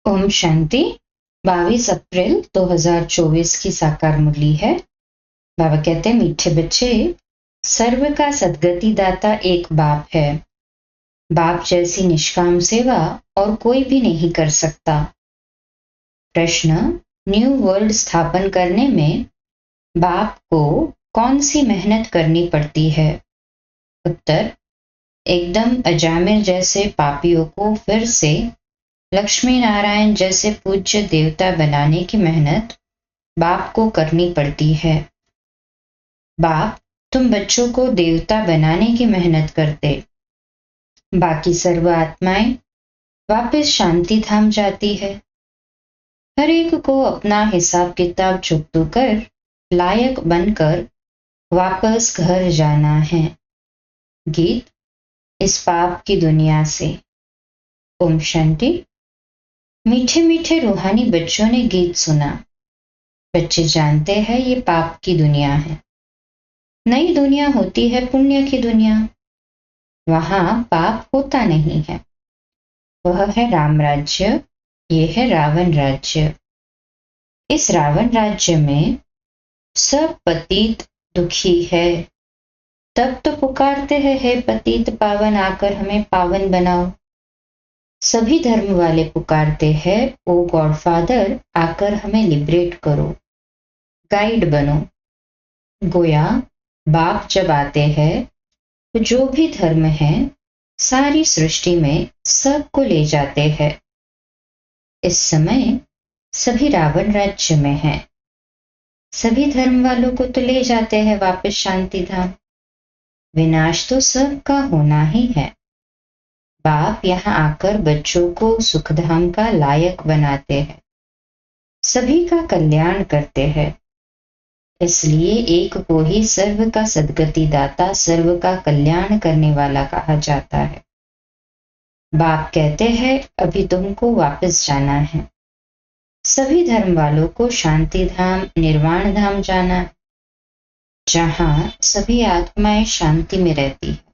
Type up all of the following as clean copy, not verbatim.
ओम शांति। 22 अप्रैल 2024 की साकार मुरली है। बाबा कहते हैं, मीठे बच्चे, सर्व का सद्गति दाता एक बाप है। बाप जैसी निष्काम सेवा और कोई भी नहीं कर सकता। प्रश्न: न्यू वर्ल्ड स्थापन करने में बाप को कौन सी मेहनत करनी पड़ती है? उत्तर: एकदम अजामिर जैसे पापियों को फिर से लक्ष्मी नारायण जैसे पूज्य देवता बनाने की मेहनत बाप को करनी पड़ती है। बाप तुम बच्चों को देवता बनाने की मेहनत करते, बाकी सर्व आत्माएं वापस शांति धाम जाती है। हर एक को अपना हिसाब किताब चुकतो कर लायक बनकर वापस घर जाना है। गीत इस पाप की दुनिया से। ओम शांति। मीठे मीठे रूहानी बच्चों ने गीत सुना। बच्चे जानते हैं ये पाप की दुनिया है। नई दुनिया होती है पुण्य की दुनिया। वहां पाप होता नहीं है। वह है राम राज्य, ये है रावण राज्य। इस रावण राज्य में सब पतित दुखी है। तब तो पुकारते हैं, हे पतित पावन आकर हमें पावन बनाओ। सभी धर्म वाले पुकारते हैं, ओ गॉडफादर आकर हमें लिबरेट करो, गाइड बनो। गोया बाप जब आते हैं तो जो भी धर्म है सारी सृष्टि में सबको ले जाते हैं। इस समय सभी रावण राज्य में हैं। सभी धर्म वालों को तो ले जाते हैं वापस शांति धाम। विनाश तो सबका होना ही है। बाप यहाँ आकर बच्चों को सुखधाम का लायक बनाते हैं, सभी का कल्याण करते हैं। इसलिए एक को ही सर्व का सद्गति दाता, सर्व का कल्याण करने वाला कहा जाता है। बाप कहते हैं, अभी तुमको वापस जाना है। सभी धर्म वालों को शांति धाम, निर्वाण धाम जाना है, जहां सभी आत्माएं शांति में रहती है।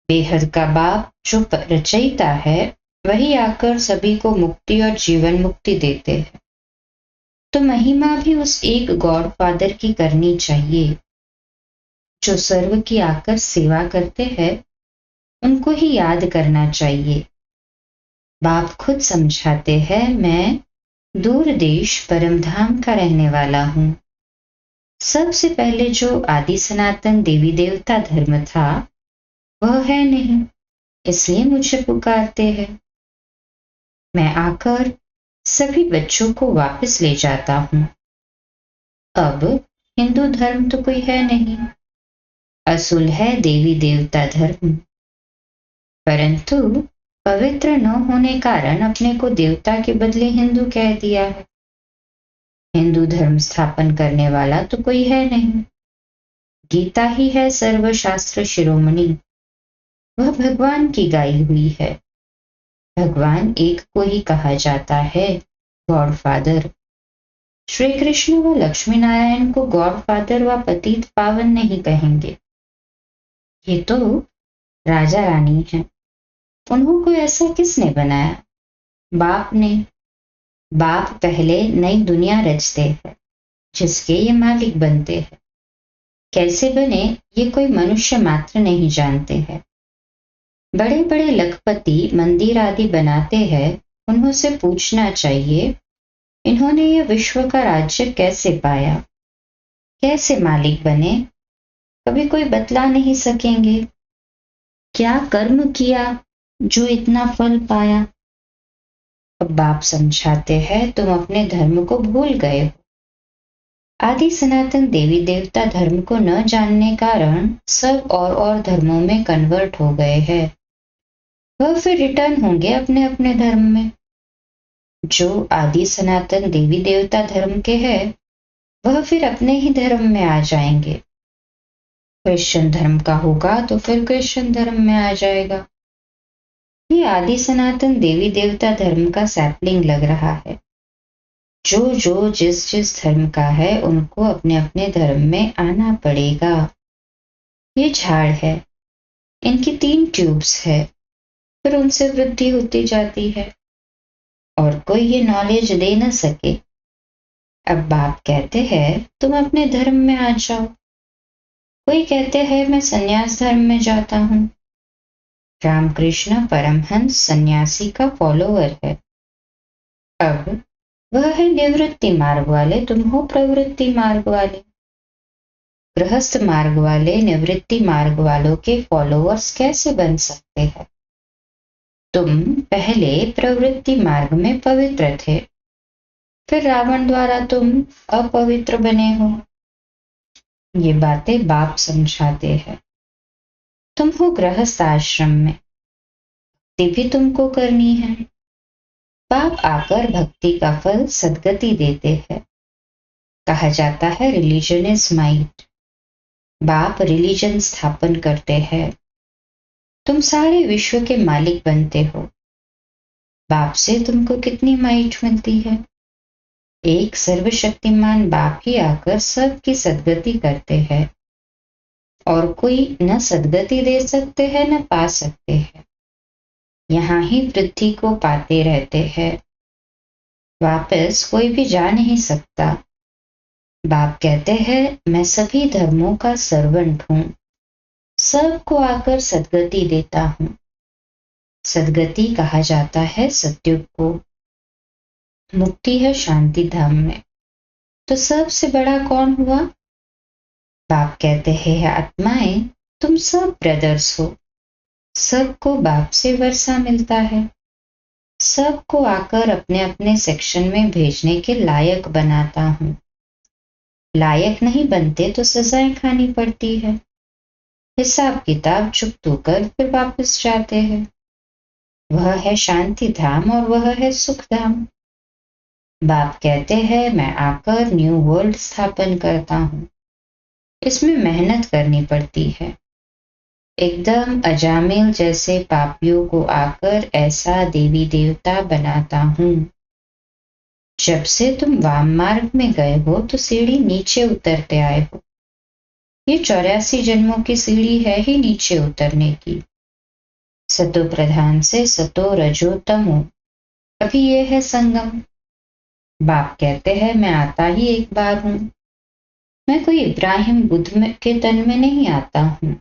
बेहद का बाप जो रचयिता है, वही आकर सभी को मुक्ति और जीवन मुक्ति देते हैं। तो महिमा भी उस एक गॉड फादर की करनी चाहिए। जो सर्व की आकर सेवा करते हैं, उनको ही याद करना चाहिए। बाप खुद समझाते हैं, मैं दूर देश परमधाम का रहने वाला हूं। सबसे पहले जो आदि सनातन देवी देवता धर्म था, वह है नहीं, इसलिए मुझे पुकारते हैं। मैं आकर सभी बच्चों को वापस ले जाता हूं। अब हिंदू धर्म तो कोई है नहीं, असुल है देवी देवता धर्म। परंतु पवित्र न होने कारण अपने को देवता के बदले हिंदू कह दिया है। हिंदू धर्म स्थापन करने वाला तो कोई है नहीं। गीता ही है सर्वशास्त्र शिरोमणि। वह भगवान की गाई हुई है। भगवान एक को ही कहा जाता है, गॉड फादर। श्री कृष्ण व लक्ष्मी नारायण को गॉड फादर व पतित पावन नहीं कहेंगे। ये तो राजा रानी है। उन्हों को ऐसा किसने बनाया? बाप ने। बाप पहले नई दुनिया रचते हैं, जिसके ये मालिक बनते हैं। कैसे बने ये कोई मनुष्य मात्र नहीं जानते हैं। बड़े बड़े लखपति मंदिर आदि बनाते हैं, उन्हों से पूछना चाहिए, इन्होंने ये विश्व का राज्य कैसे पाया, कैसे मालिक बने? कभी कोई बतला नहीं सकेंगे। क्या कर्म किया जो इतना फल पाया? अब बाप समझाते हैं, तुम अपने धर्म को भूल गए हो। आदि सनातन देवी देवता धर्म को न जानने कारण सब और धर्मों में कन्वर्ट हो गए हैं। वह फिर रिटर्न होंगे अपने अपने धर्म में। जो आदि सनातन देवी देवता धर्म के हैं, वह फिर अपने ही धर्म में आ जाएंगे। क्रिश्चियन धर्म का होगा तो फिर क्रिश्चियन धर्म में आ जाएगा। ये आदि सनातन देवी देवता धर्म का सैपलिंग लग रहा है। जो जिस जिस धर्म का है, उनको अपने अपने धर्म में आना पड़ेगा। ये झाड़ है, इनकी 3 ट्यूब्स है, फिर उनसे वृद्धि होती जाती है। और कोई ये नॉलेज दे न सके। अब बाप कहते हैं तुम अपने धर्म में आ जाओ। कोई कहते हैं मैं सन्यास धर्म में जाता हूँ। रामकृष्ण परमहंस सन्यासी का फॉलोअर है। अब वह है निवृत्ति मार्ग वाले, तुम हो प्रवृत्ति मार्ग वाले। गृहस्थ मार्ग वाले निवृत्ति मार्ग वालों के फॉलोअर्स कैसे बन सकते हैं? तुम पहले प्रवृत्ति मार्ग में पवित्र थे, फिर रावण द्वारा तुम अपवित्र बने हो। ये बातें बाप समझाते हैं। तुम हो गृहस्थ आश्रम में, भक्ति भी तुमको करनी है। बाप आकर भक्ति का फल सद्गति देते हैं। कहा जाता है रिलीजन इज माइट। बाप रिलीजन स्थापन करते हैं। तुम सारे विश्व के मालिक बनते हो। बाप से तुमको कितनी माइट मिलती है? एक सर्वशक्तिमान बाप ही आकर सबकी सद्गति करते हैं, और कोई न सद्गति दे सकते हैं न पा सकते हैं। यहाँ ही वृद्धि को पाते रहते हैं, वापस कोई भी जा नहीं सकता। बाप कहते हैं मैं सभी धर्मों का सर्वेंट हूँ, सबको आकर सद्गति देता हूँ। सद्गति कहा जाता है सत्युग को। मुक्ति है शांति धाम में। तो सबसे बड़ा कौन हुआ? बाप कहते हैं आत्माएं तुम सब ब्रदर्स हो। सबको बाप से वर्षा मिलता है। सबको आकर अपने अपने सेक्शन में भेजने के लायक बनाता हूँ। लायक नहीं बनते तो सजाएं खानी पड़ती है। हिसाब किताब चुकतू कर फिर वापस जाते हैं। वह है शांति धाम और वह है सुख धाम। बाप कहते हैं मैं आकर न्यू वर्ल्ड स्थापन करता हूँ। इसमें मेहनत करनी पड़ती है। एकदम अजामिल जैसे पापियों को आकर ऐसा देवी देवता बनाता हूँ। जब से तुम वाम मार्ग में गए हो तो सीढ़ी नीचे उतरते आए हो। ये 84 जन्मों की सीढ़ी है ही नीचे उतरने की। सतो प्रधान से सतो रजो तमो, अभी ये है संगम। बाप कहते हैं मैं आता ही एक बार हूँ। मैं कोई इब्राहिम बुद्ध के तन में नहीं आता हूँ।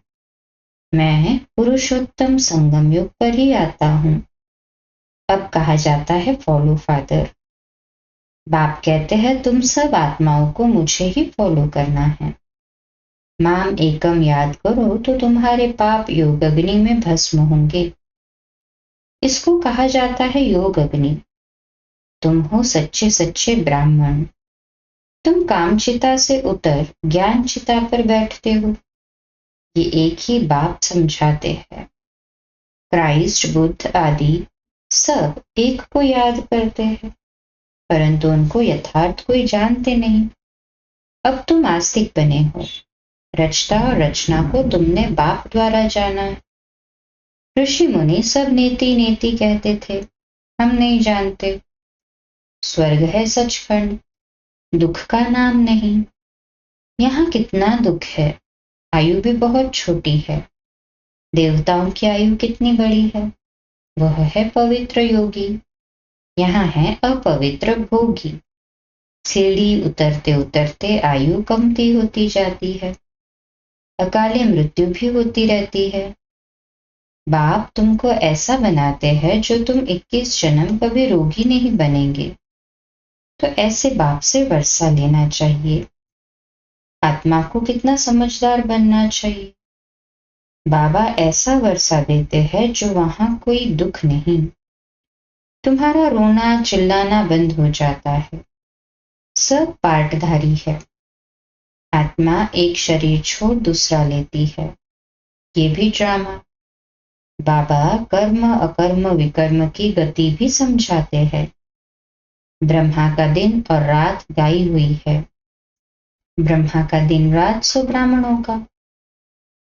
मैं पुरुषोत्तम संगम युग पर ही आता हूँ। अब कहा जाता है फॉलो फादर। बाप कहते हैं तुम सब आत्माओं को मुझे ही फॉलो करना है। माम एकम याद करो तो तुम्हारे पाप योग अग्नि में भस्म होंगे। इसको कहा जाता है योग अग्नि। तुम हो सच्चे सच्चे ब्राह्मण। तुम काम चिता से उतर ज्ञान चिता पर बैठते हो। ये एक ही बाप समझाते हैं। क्राइस्ट बुद्ध आदि सब एक को याद करते हैं, परंतु उनको यथार्थ कोई जानते नहीं। अब तुम आस्तिक बने हो। रचता और रचना को तुमने बाप द्वारा जाना है। ऋषि मुनि सब नेति नेति कहते थे, हम नहीं जानते। स्वर्ग है सचखंड, दुख का नाम नहीं। यहाँ कितना दुख है। आयु भी बहुत छोटी है। देवताओं की आयु कितनी बड़ी है। वह है पवित्र योगी। यहाँ है अपवित्र भोगी। सीढ़ी उतरते उतरते आयु कमती होती जाती है। अकाले मृत्यु भी होती रहती है। बाप तुमको ऐसा बनाते हैं जो तुम 21 जन्म कभी रोगी नहीं बनेंगे। तो ऐसे बाप से वर्षा लेना चाहिए। आत्मा को कितना समझदार बनना चाहिए। बाबा ऐसा वर्षा देते हैं जो वहां कोई दुख नहीं। तुम्हारा रोना चिल्लाना बंद हो जाता है। सब पार्टधारी है। आत्मा एक शरीर छोड़ दूसरा लेती है। ये भी ड्रामा। बाबा कर्म अकर्म विकर्म की गति भी समझाते हैं। ब्रह्मा का दिन और रात गाई हुई है। ब्रह्मा का दिन रात सो ब्राह्मणों का।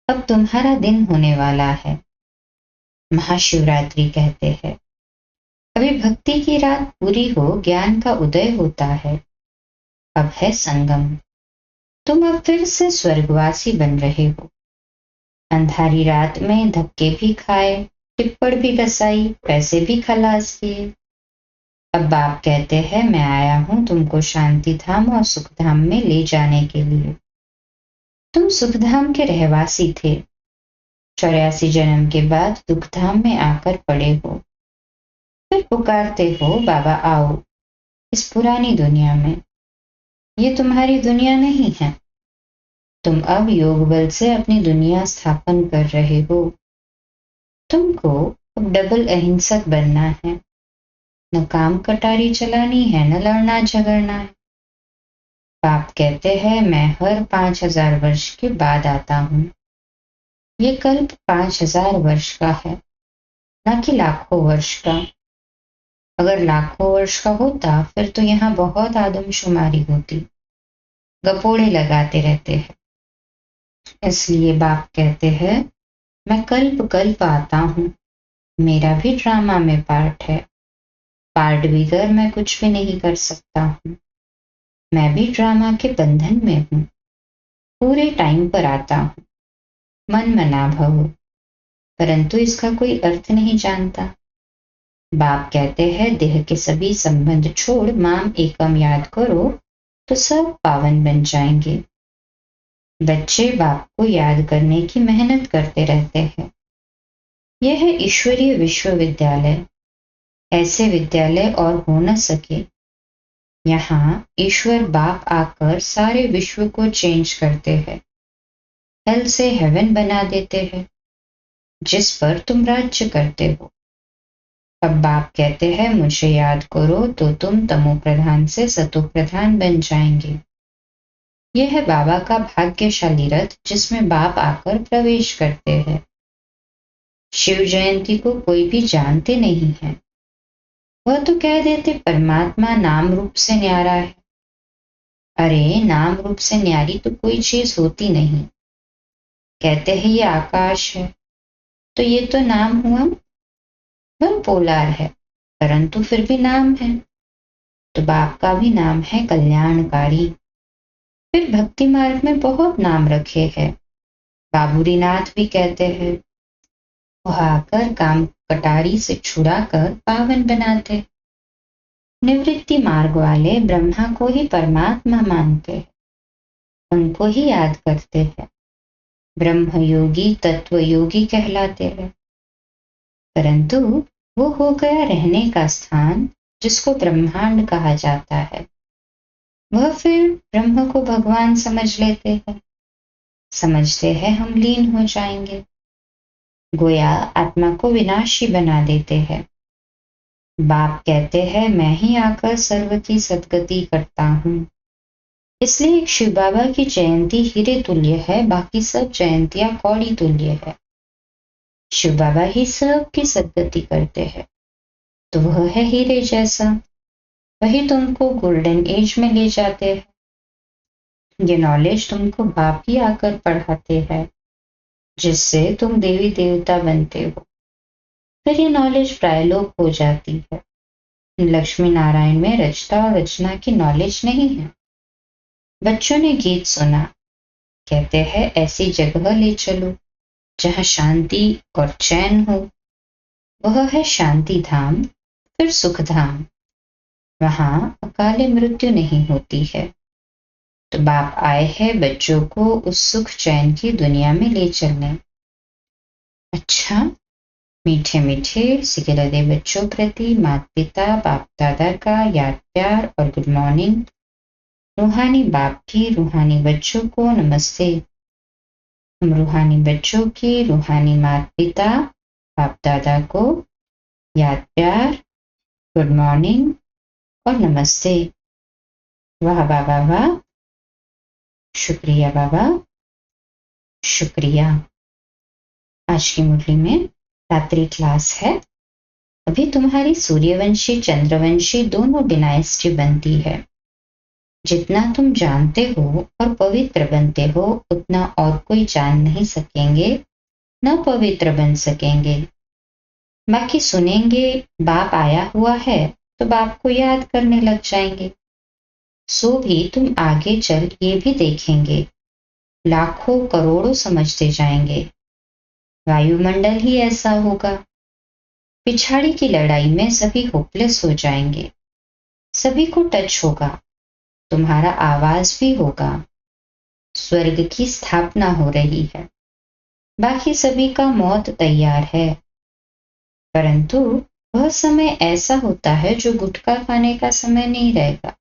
अब तुम्हारा दिन होने वाला है। महाशिवरात्रि कहते हैं। अभी भक्ति की रात पूरी हो ज्ञान का उदय होता है। अब है संगम। तुम अब फिर से स्वर्गवासी बन रहे हो। अंधारी रात में धक्के भी खाए, टिप्पण भी घसाई, पैसे भी खलास किए। अब बाप कहते हैं मैं आया हूं तुमको शांति धाम और सुख धाम में ले जाने के लिए। तुम सुख धाम के रहवासी थे, 84 जन्म के बाद दुख धाम में आकर पड़े हो। फिर पुकारते हो बाबा आओ इस पुरानी दुनिया में। ये तुम्हारी दुनिया नहीं है। तुम अब योग बल से अपनी दुनिया स्थापन कर रहे हो। तुमको अब डबल अहिंसक बनना है। न काम कटारी चलानी है न लड़ना झगड़ना है। बाप कहते हैं मैं हर 5000 वर्ष के बाद आता हूँ। ये कल्प 5000 वर्ष का है, न कि लाखों वर्ष का। अगर लाखों वर्ष का होता फिर तो यहाँ बहुत आदमशुमारी होती। गपोड़े लगाते रहते हैं। इसलिए बाप कहते हैं मैं कल्प कल्प आता हूँ। मेरा भी ड्रामा में पार्ट है। पार्ट बिगर मैं कुछ भी नहीं कर सकता हूँ। मैं भी ड्रामा के बंधन में हूँ। पूरे टाइम पर आता हूँ। मन मना भव, परंतु इसका कोई अर्थ नहीं जानता। बाप कहते हैं देह के सभी संबंध छोड़ माम एकम याद करो तो सब पावन बन जाएंगे। बच्चे बाप को याद करने की मेहनत करते रहते हैं। यह है ईश्वरीय विश्वविद्यालय। ऐसे विद्यालय और हो न सके। यहाँ ईश्वर बाप आकर सारे विश्व को चेंज करते हैं। हेल से हेवन बना देते हैं, जिस पर तुम राज्य करते हो। अब बाप कहते हैं मुझे याद करो तो तुम तमो प्रधान से सतो प्रधान बन जाएंगे। यह है बाबा का भाग्यशाली रथ जिसमें बाप आकर प्रवेश करते हैं। शिव जयंती को कोई भी जानते नहीं है। वह तो कह देते परमात्मा नाम रूप से न्यारा है। अरे नाम रूप से न्यारी तो कोई चीज होती नहीं। कहते हैं ये आकाश है तो ये तो नाम हुआ। वह पोलार है परंतु फिर भी नाम है। तो बाप का भी नाम है कल्याणकारी। फिर भक्ति मार्ग में बहुत नाम रखे हैं। बाबूरीनाथ भी कहते हैं। वह आकर काम कटारी से छुड़ाकर पावन बनाते। निवृत्ति मार्ग वाले ब्रह्मा को ही परमात्मा मानते हैं, उनको ही याद करते हैं। ब्रह्म योगी तत्व योगी कहलाते हैं। परंतु वो हो गया रहने का स्थान जिसको ब्रह्मांड कहा जाता है। वह फिर ब्रह्म को भगवान समझ लेते हैं। समझते हैं हम लीन हो जाएंगे। गोया आत्मा को विनाशी बना देते हैं। बाप कहते हैं मैं ही आकर सर्व की सदगति करता हूँ। इसलिए एक शिव बाबा की जयंती हीरे तुल्य है, बाकी सब जयंतियां कौड़ी तुल्य है। शिव बाबा ही सब की सदगति करते हैं, तो वह है हीरे जैसा। वही तुमको गोल्डन एज में ले जाते हैं। ये नॉलेज तुमको बाप ही आकर पढ़ाते हैं, जिससे तुम देवी देवता बनते हो। फिर ये नॉलेज प्रायलोक हो जाती है। लक्ष्मी नारायण में रचता और रचना की नॉलेज नहीं है। बच्चों ने गीत सुना, कहते हैं ऐसी जगह ले चलो जहां शांति और चैन हो। वह है शांति धाम, फिर सुख धाम। वहां अकाले मृत्यु नहीं होती है। तो बाप आए हैं बच्चों को उस सुख चैन की दुनिया में ले चलने। अच्छा, मीठे मीठे सिकलदे बच्चों प्रति माता पिता बाप दादा का याद प्यार और गुड मॉर्निंग। रूहानी बाप की रूहानी बच्चों को नमस्ते। हम रूहानी बच्चों की रूहानी माता पिता बाप दादा को याद प्यार, गुड मॉर्निंग और नमस्ते। वाह बाबा वाह, शुक्रिया बाबा, शुक्रिया। आज की मुरली में रात्रि क्लास है। अभी तुम्हारी सूर्यवंशी चंद्रवंशी दोनों डिनाइस्टी बनती है। जितना तुम जानते हो और पवित्र बनते हो उतना और कोई जान नहीं सकेंगे, न पवित्र बन सकेंगे। बाकी सुनेंगे बाप आया हुआ है तो बाप को याद करने लग जाएंगे। सो भी तुम आगे चल ये भी देखेंगे, लाखों करोड़ों समझते जाएंगे। वायुमंडल ही ऐसा होगा। पिछाड़ी की लड़ाई में सभी होपलेस हो जाएंगे। सभी को टच होगा, तुम्हारा आवाज भी होगा। स्वर्ग की स्थापना हो रही है। बाकी सभी का मौत तैयार है, परंतु वह समय ऐसा होता है जो गुटखा खाने का समय नहीं रहेगा।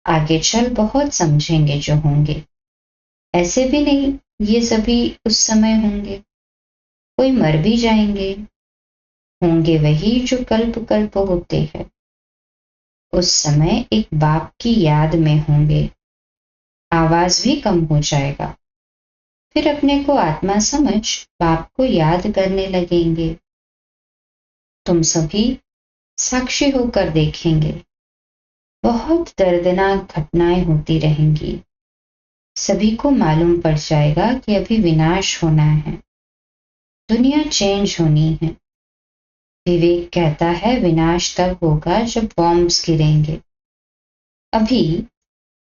आगे चल बहुत समझेंगे जो होंगे। ऐसे भी नहीं ये सभी उस समय होंगे, कोई मर भी जाएंगे। होंगे वही जो कल्प कल्प होते हैं। उस समय एक बाप की याद में होंगे। आवाज भी कम हो जाएगा। फिर अपने को आत्मा समझ बाप को याद करने लगेंगे। तुम सभी साक्षी होकर देखेंगे, बहुत दर्दनाक घटनाएं होती रहेंगी। सभी को मालूम पड़ जाएगा कि अभी विनाश होना है, दुनिया चेंज होनी है। विवेक कहता है विनाश तब होगा जब बॉम्ब्स गिरेंगे। अभी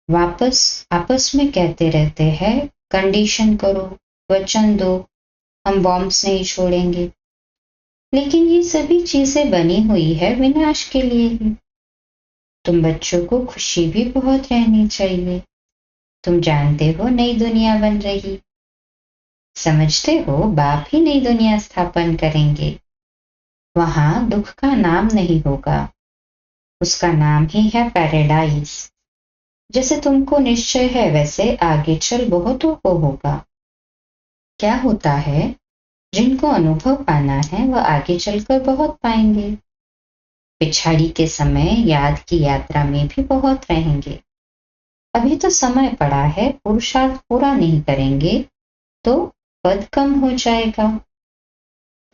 वापस आपस में कहते रहते हैं कंडीशन करो, वचन दो, हम बॉम्ब्स नहीं छोड़ेंगे। लेकिन ये सभी चीजें बनी हुई है विनाश के लिए ही। तुम बच्चों को खुशी भी बहुत रहनी चाहिए। तुम जानते हो नई दुनिया बन रही, समझते हो बाप ही नई दुनिया स्थापन करेंगे। वहां दुख का नाम नहीं होगा, उसका नाम ही है पैराडाइज। जैसे तुमको निश्चय है वैसे आगे चल बहुतों को होगा। क्या होता है, जिनको अनुभव पाना है वह आगे चलकर बहुत पाएंगे। पिछाड़ी के समय याद की यात्रा में भी बहुत रहेंगे। अभी तो समय पड़ा है, पुरुषार्थ पूरा नहीं करेंगे तो पद कम हो जाएगा।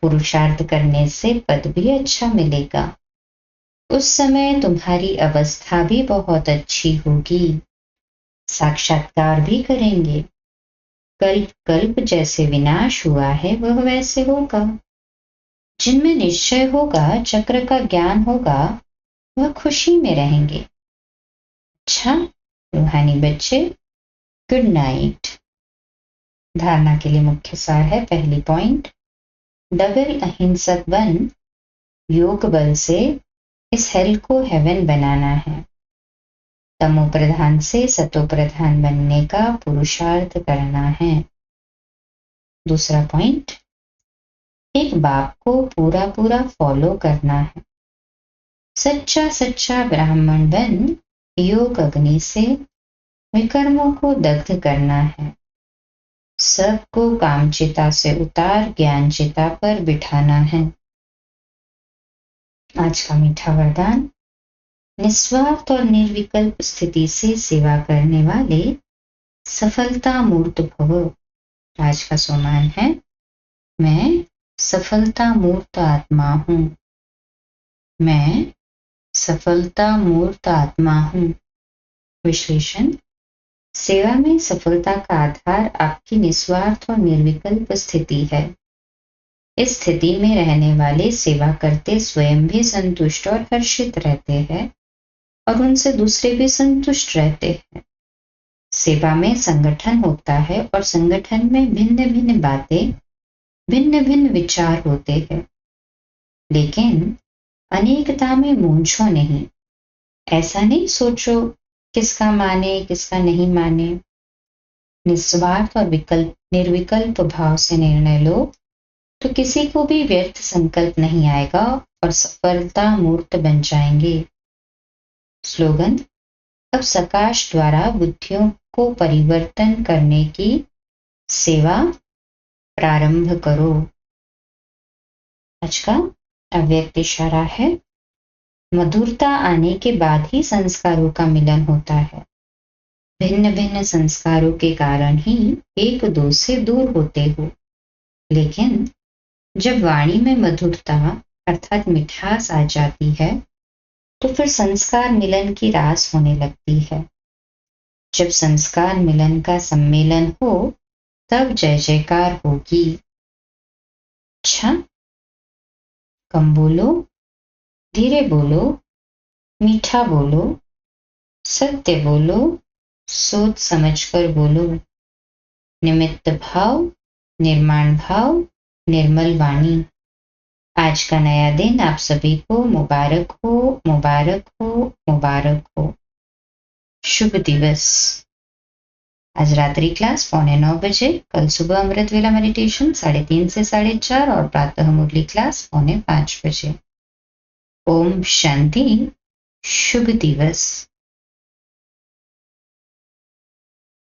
पुरुषार्थ करने से पद भी अच्छा मिलेगा। उस समय तुम्हारी अवस्था भी बहुत अच्छी होगी। साक्षात्कार भी करेंगे। कल्प कल्प जैसे विनाश हुआ है वह वैसे होगा। जिनमें निश्चय होगा, चक्र का ज्ञान होगा, वह खुशी में रहेंगे। अच्छा रूहानी बच्चे, गुड नाइट। धारणा के लिए मुख्य सार है, पहली पॉइंट, डबल अहिंसक बन योग बल से इस हेल को हेवन बनाना है। तमो प्रधान से सतो प्रधान बनने का पुरुषार्थ करना है। दूसरा पॉइंट, एक बाप को पूरा पूरा फॉलो करना है। सच्चा सच्चा ब्राह्मण बन योग अग्नि से विकर्मों को दग्ध करना है। सबको कामचिता से उतार ज्ञानचिता पर बिठाना है। आज का मीठा वरदान, निस्वार्थ और निर्विकल्प स्थिति से सेवा करने वाले सफलता मूर्त भव। आज का सोमान है, मैं सफलता मूर्त आत्मा हूं। मैं सफलता मूर्त आत्मा हूं। विश्लेषण, सेवा में सफलता का आधार आपकी निस्वार्थ और निर्विकल्प स्थिति है। इस स्थिति में रहने वाले सेवा करते स्वयं भी संतुष्ट और हर्षित रहते हैं और उनसे दूसरे भी संतुष्ट रहते हैं। सेवा में संगठन होता है और संगठन में भिन्न भिन्न बातें, भिन्न भिन्न विचार होते हैं, लेकिन अनेकता में मूंझो नहीं। ऐसा नहीं सोचो किसका माने किसका नहीं माने। निस्वार्थ और निर्विकल्प भाव से निर्णय लो तो किसी को भी व्यर्थ संकल्प नहीं आएगा और सफलता मूर्त बन जाएंगे। स्लोगन, अब सकाश द्वारा बुद्धियों को परिवर्तन करने की सेवा प्रारंभ करो। आज का अव्यक्त इशारा है, मधुरता आने के बाद ही संस्कारों का मिलन होता है। भिन्न भिन्न संस्कारों के कारण ही एक दो से दूर होते हो, लेकिन जब वाणी में मधुरता अर्थात मिठास आ जाती है तो फिर संस्कार मिलन की रास होने लगती है। जब संस्कार मिलन का सम्मेलन हो तब जय जयकार होगी। अच्छा, कम बोलो, धीरे बोलो, मीठा बोलो, सत्य बोलो, सोच समझकर बोलो। निमित्त भाव, निर्माण भाव, निर्मल वाणी। आज का नया दिन आप सभी को मुबारक हो, मुबारक हो, मुबारक हो। शुभ दिवस। आज रात्रि क्लास 8:45 बजे, कल सुबह अमृत वेला मेडिटेशन 3:30 से 4:30 और प्रातः मुरली क्लास 4:45 बजे। ओम शांति। शुभ दिवस।